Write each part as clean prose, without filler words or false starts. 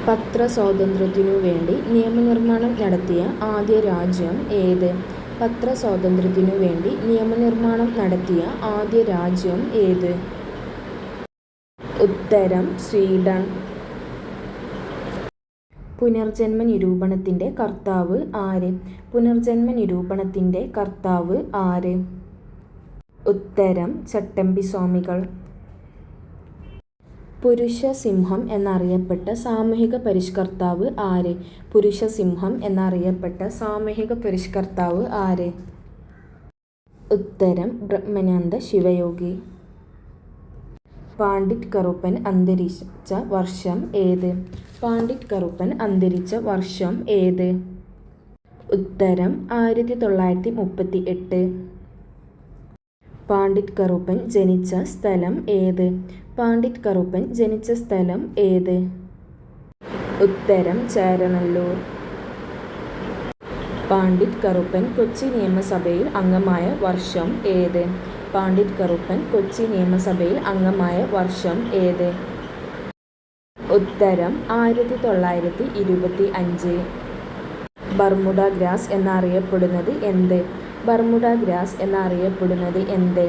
പത്രസ്വാതന്ത്ര്യത്തിനു വേണ്ടി നിയമനിർമ്മാണം നടത്തിയ ആദ്യ രാജ്യം ഏത്? പത്രസ്വാതന്ത്ര്യത്തിനു വേണ്ടി നിയമനിർമ്മാണം നടത്തിയ ആദ്യ രാജ്യം ഏത്? ഉത്തരം സ്വീഡൻ. പുനർജന്മ നിരൂപണത്തിൻ്റെ കർത്താവ് ആര്? പുനർജന്മ നിരൂപണത്തിൻ്റെ കർത്താവ് ആര്? ഉത്തരം ചട്ടമ്പിസ്വാമികൾ. പുരുഷസിംഹം എന്നറിയപ്പെട്ട സാമൂഹിക പരിഷ്കർത്താവ് ആര്? പുരുഷസിംഹം എന്നറിയപ്പെട്ട സാമൂഹിക പരിഷ്കർത്താവ് ആര്? ഉത്തരം ബ്രഹ്മാനന്ദ ശിവയോഗി. പണ്ഡിറ്റ് കറുപ്പൻ അന്തരിച്ച വർഷം ഏത്? പണ്ഡിറ്റ് കറുപ്പൻ അന്തരിച്ച വർഷം ഏത്? ഉത്തരം 1938. പണ്ഡിറ്റ് കറുപ്പൻ ജനിച്ച സ്ഥലം ഏത്? പണ്ഡിറ്റ് കറുപ്പൻ ജനിച്ച സ്ഥലം ഏത്? ഉത്തരം ചേരനല്ലൂർ. പണ്ഡിറ്റ് കറുപ്പൻ കൊച്ചി നിയമസഭയിൽ അംഗമായ വർഷം ഏത്? പണ്ഡിറ്റ് കറുപ്പൻ കൊച്ചി നിയമസഭയിൽ അംഗമായ വർഷം ഏത്? ഉത്തരം 1925. ബർമുഡ ഗ്രാസ് എന്നറിയപ്പെടുന്നത് എന്ത്? ബർമുഡ ഗ്രാസ് എന്നറിയപ്പെടുന്നത് എന്ത്?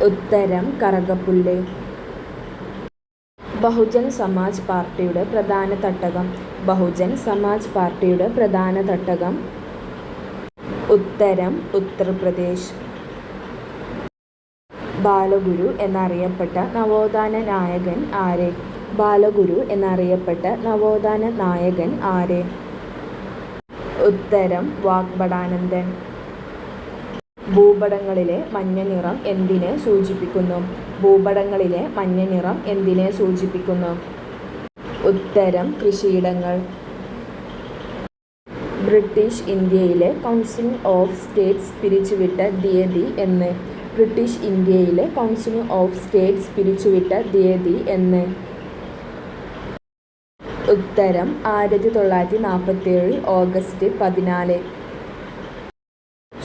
ഉത്തരം കറകപ്പുല്ല്. ബഹുജൻ സമാജ് പാർട്ടിയുടെ പ്രധാന തട്ടകം? ബഹുജൻ സമാജ് പാർട്ടിയുടെ പ്രധാന തട്ടകം? ഉത്തരം ഉത്തർപ്രദേശ്. ബാലഗുരു എന്നറിയപ്പെട്ട നവോത്ഥാന നായകൻ ആര്? ബാലഗുരു എന്നറിയപ്പെട്ട നവോത്ഥാന നായകൻ ആര്? ഉത്തരം വാഗ്ഭടാനന്ദൻ. ഭൂപടങ്ങളിലെ മഞ്ഞ നിറം എന്തിനെ സൂചിപ്പിക്കുന്നു? ഭൂപടങ്ങളിലെ മഞ്ഞ നിറം എന്തിനെ സൂചിപ്പിക്കുന്നു? ഉത്തരം കൃഷിയിടങ്ങൾ. ബ്രിട്ടീഷ് ഇന്ത്യയിലെ കൗൺസിൽ ഓഫ് സ്റ്റേറ്റ്സ് പിരിച്ചുവിട്ട തീയതി എന്ന്? ബ്രിട്ടീഷ് ഇന്ത്യയിലെ കൗൺസിൽ ഓഫ് സ്റ്റേറ്റ്സ് പിരിച്ചുവിട്ട തീയതി എന്ന്? ഉത്തരം 1947 ഓഗസ്റ്റ് 14.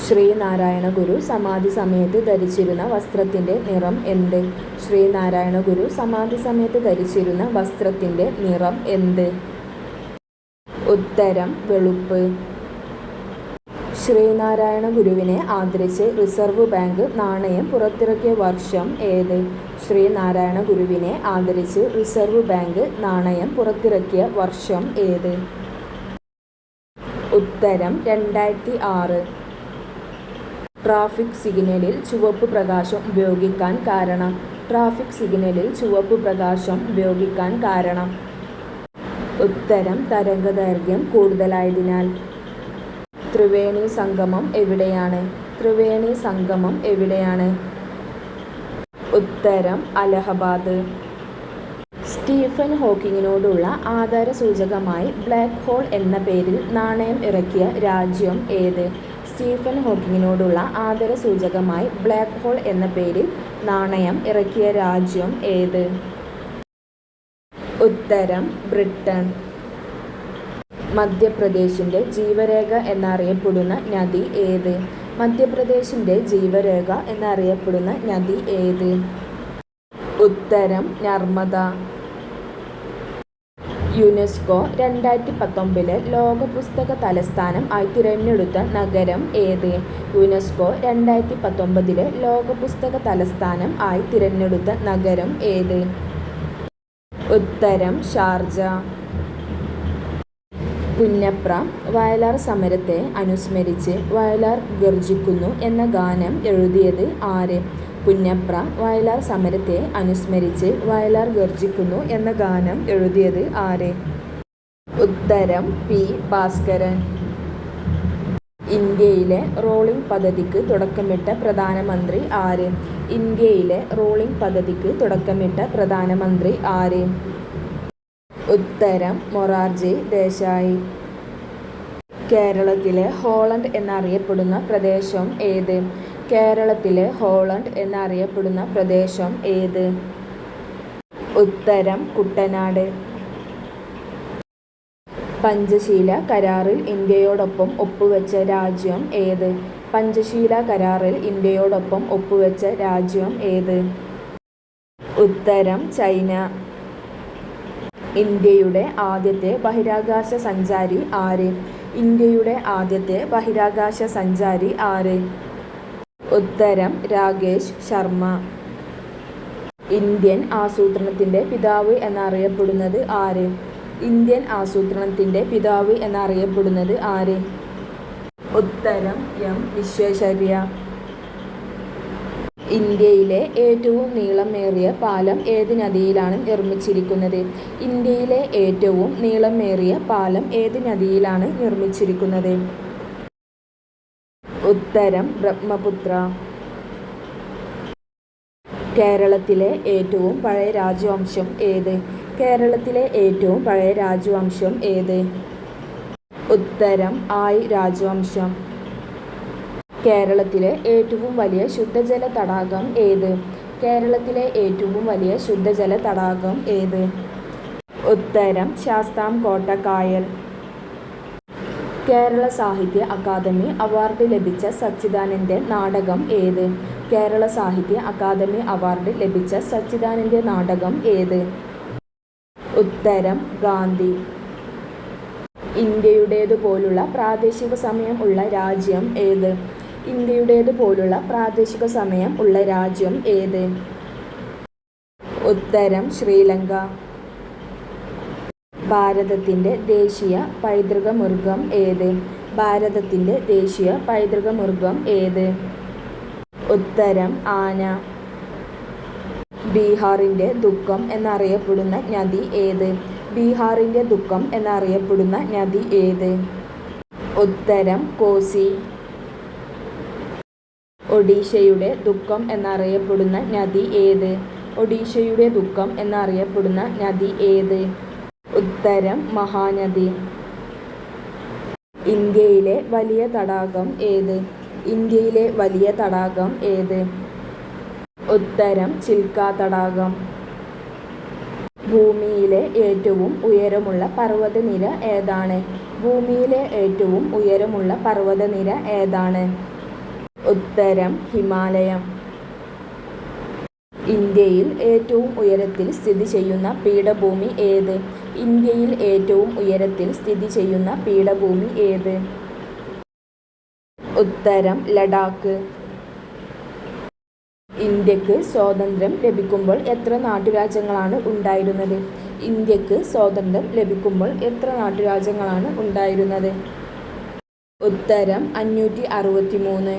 ശ്രീനാരായണ ഗുരു സമാധി സമയത്ത് ധരിച്ചിരുന്ന വസ്ത്രത്തിൻ്റെ നിറം എന്ത്? ശ്രീനാരായണ ഗുരു സമാധി സമയത്ത് ധരിച്ചിരുന്ന വസ്ത്രത്തിൻ്റെ നിറം എന്ത്? ഉത്തരം വെളുപ്പ്. ശ്രീനാരായണ ഗുരുവിനെ ആദരിച്ച് റിസർവ് ബാങ്ക് നാണയം പുറത്തിറക്കിയ വർഷം ഏത്? ശ്രീനാരായണ ഗുരുവിനെ ആദരിച്ച് റിസർവ് ബാങ്ക് നാണയം പുറത്തിറക്കിയ വർഷം ഏത്? ഉത്തരം 2006. ട്രാഫിക് സിഗ്നലിൽ ചുവപ്പ് പ്രകാശം ഉപയോഗിക്കാൻ കാരണം? ട്രാഫിക് സിഗ്നലിൽ ചുവപ്പ് പ്രകാശം ഉപയോഗിക്കാൻ കാരണം? ഉത്തരം തരംഗദൈർഘ്യം കൂടുതലായതിനാൽ. ത്രിവേണി സംഗമം എവിടെയാണ്? ത്രിവേണി സംഗമം എവിടെയാണ്? ഉത്തരം അലഹബാദ്. സ്റ്റീഫൻ ഹോക്കിങ്ങിനോടുള്ള ആദരസൂചകമായി ബ്ലാക്ക് ഹോൾ എന്ന പേരിൽ നാണയം ഇറക്കിയ രാജ്യം ഏത്? സ്റ്റീഫൻ ഹോക്കിങ്ങിനോടുള്ള ആദരസൂചകമായി ബ്ലാക്ക് ഹോൾ എന്ന പേരിൽ നാണയം ഇറക്കിയ രാജ്യം ഏത്? ഉത്തരം ബ്രിട്ടൻ. മധ്യപ്രദേശിൻ്റെ ജീവരേഖ എന്നറിയപ്പെടുന്ന നദി ഏത്? മധ്യപ്രദേശിൻ്റെ ജീവരേഖ എന്നറിയപ്പെടുന്ന നദി ഏത്? ഉത്തരം നർമ്മദ. യുനെസ്കോ 2019 ലോക പുസ്തക തലസ്ഥാനം ആയി തിരഞ്ഞെടുത്ത നഗരം ഏത്? യുനെസ്കോ 2019 ലോക പുസ്തക തലസ്ഥാനം ആയി തിരഞ്ഞെടുത്ത നഗരം ഏത്? ഉത്തരം ഷാർജ. പുന്നപ്ര വയലാർ സമരത്തെ അനുസ്മരിച്ച് വയലാർ ഗർജിക്കുന്നു എന്ന ഗാനം എഴുതിയത് ആര്? പുന്നപ്ര വയലാർ സമരത്തെ അനുസ്മരിച്ച് വയലാർ ഗർജിക്കുന്നു എന്ന ഗാനം എഴുതിയത് ആര്? ഉത്തരം പി. ഭാസ്കരൻ. ഇന്ത്യയിലെ റോളിംഗ് പദ്ധതിക്ക് തുടക്കമിട്ട പ്രധാനമന്ത്രി ആര്? ഇന്ത്യയിലെ റോളിംഗ് പദ്ധതിക്ക് തുടക്കമിട്ട പ്രധാനമന്ത്രി ആര്? ഉത്തരം മൊറാർജി ദേശായി. കേരളത്തിലെ ഹോളണ്ട് എന്നറിയപ്പെടുന്ന പ്രദേശം ഏത്? കേരളത്തിലെ ഹോളണ്ട് എന്നറിയപ്പെടുന്ന പ്രദേശം ഏത്? ഉത്തരം കുട്ടനാട്. പഞ്ചശീല കരാറിൽ ഇന്ത്യയോടൊപ്പം ഒപ്പുവെച്ച രാജ്യം ഏത്? പഞ്ചശീല കരാറിൽ ഇന്ത്യയോടൊപ്പം ഒപ്പുവെച്ച രാജ്യം ഏത്? ഉത്തരം ചൈന. ഇന്ത്യയുടെ ആദ്യത്തെ ബഹിരാകാശ സഞ്ചാരി ആര്? ഇന്ത്യയുടെ ആദ്യത്തെ ബഹിരാകാശ സഞ്ചാരി ആര്? ഉത്തരം രാകേഷ് ശർമ്മ. ഇന്ത്യൻ ആസൂത്രണത്തിൻ്റെ പിതാവ് എന്നറിയപ്പെടുന്നത് ആര്? ഇന്ത്യൻ ആസൂത്രണത്തിൻ്റെ പിതാവ് എന്നറിയപ്പെടുന്നത് ആര്? ഉത്തരം എം വിശ്വേശ്വരയ്യ. ഇന്ത്യയിലെ ഏറ്റവും നീളമേറിയ പാലം ഏത് നദിയിലാണ് നിർമ്മിച്ചിരിക്കുന്നത്? ഇന്ത്യയിലെ ഏറ്റവും നീളമേറിയ പാലം ഏത് നദിയിലാണ് നിർമ്മിച്ചിരിക്കുന്നത്? ഉത്തരം ബ്രഹ്മപുത്ര. കേരളത്തിലെ ഏറ്റവും പഴയ രാജവംശം ഏത്? കേരളത്തിലെ ഏറ്റവും പഴയ രാജവംശം ഏത്? ഉത്തരം ആയ് രാജവംശം. കേരളത്തിലെ ഏറ്റവും വലിയ ശുദ്ധജല തടാകം ഏത്? കേരളത്തിലെ ഏറ്റവും വലിയ ശുദ്ധജല തടാകം ഏത്? ഉത്തരം ശാസ്താംകോട്ട കായൽ. കേരള സാഹിത്യ അക്കാദമി അവാർഡ് ലഭിച്ച സച്ചിദാനന്ദൻ്റെ നാടകം ഏത്? കേരള സാഹിത്യ അക്കാദമി അവാർഡ് ലഭിച്ച സച്ചിദാനന്ദൻ്റെ നാടകം ഏത്? ഉത്തരം ഗാന്ധി. ഇന്ത്യയുടേതുപോലുള്ള പ്രാദേശിക സമയം ഉള്ള രാജ്യം ഏത്? ഇന്ത്യയുടേതുപോലുള്ള പ്രാദേശിക സമയം ഉള്ള രാജ്യം ഏത്? ഉത്തരം ശ്രീലങ്ക. ഭാരതത്തിൻ്റെ ദേശീയ പൈതൃക മൃഗം ഏത്? ഭാരതത്തിൻ്റെ ദേശീയ പൈതൃക മൃഗം ഏത്? ഉത്തരം ആന. ബീഹാറിൻ്റെ ദുഃഖം എന്നറിയപ്പെടുന്ന നദി ഏത്? ബീഹാറിൻ്റെ ദുഃഖം എന്നറിയപ്പെടുന്ന നദി ഏത്? ഉത്തരം കോസി. ഒഡീഷയുടെ ദുഃഖം എന്നറിയപ്പെടുന്ന നദി ഏത്? ഒഡീഷയുടെ ദുഃഖം എന്നറിയപ്പെടുന്ന നദി ഏത്? ഉത്തരം മഹാനദി. ഇന്ത്യയിലെ വലിയ തടാകം ഏത്? ഇന്ത്യയിലെ വലിയ തടാകം ഏത്? ഉത്തരം ചിൽക്ക തടാകം. ഭൂമിയിലെ ഏറ്റവും ഉയരമുള്ള പർവ്വതനിര ഏതാണ്? ഭൂമിയിലെ ഏറ്റവും ഉയരമുള്ള പർവ്വതനിര ഏതാണ്? ഉത്തരം ഹിമാലയം. ഇന്ത്യയിൽ ഏറ്റവും ഉയരത്തിൽ സ്ഥിതി ചെയ്യുന്ന പീഠഭൂമി ഏത്? ഇന്ത്യയിൽ ഏറ്റവും ഉയരത്തിൽ സ്ഥിതി ചെയ്യുന്ന പീഠഭൂമി ഏത്? ഉത്തരം ലഡാക്ക്. ഇന്ത്യക്ക് സ്വാതന്ത്ര്യം ലഭിക്കുമ്പോൾ എത്ര നാട്ടുരാജ്യങ്ങളാണ് ഉണ്ടായിരുന്നത്? ഇന്ത്യക്ക് സ്വാതന്ത്ര്യം ലഭിക്കുമ്പോൾ എത്ര നാട്ടുരാജ്യങ്ങളാണ് ഉണ്ടായിരുന്നത്? ഉത്തരം 563.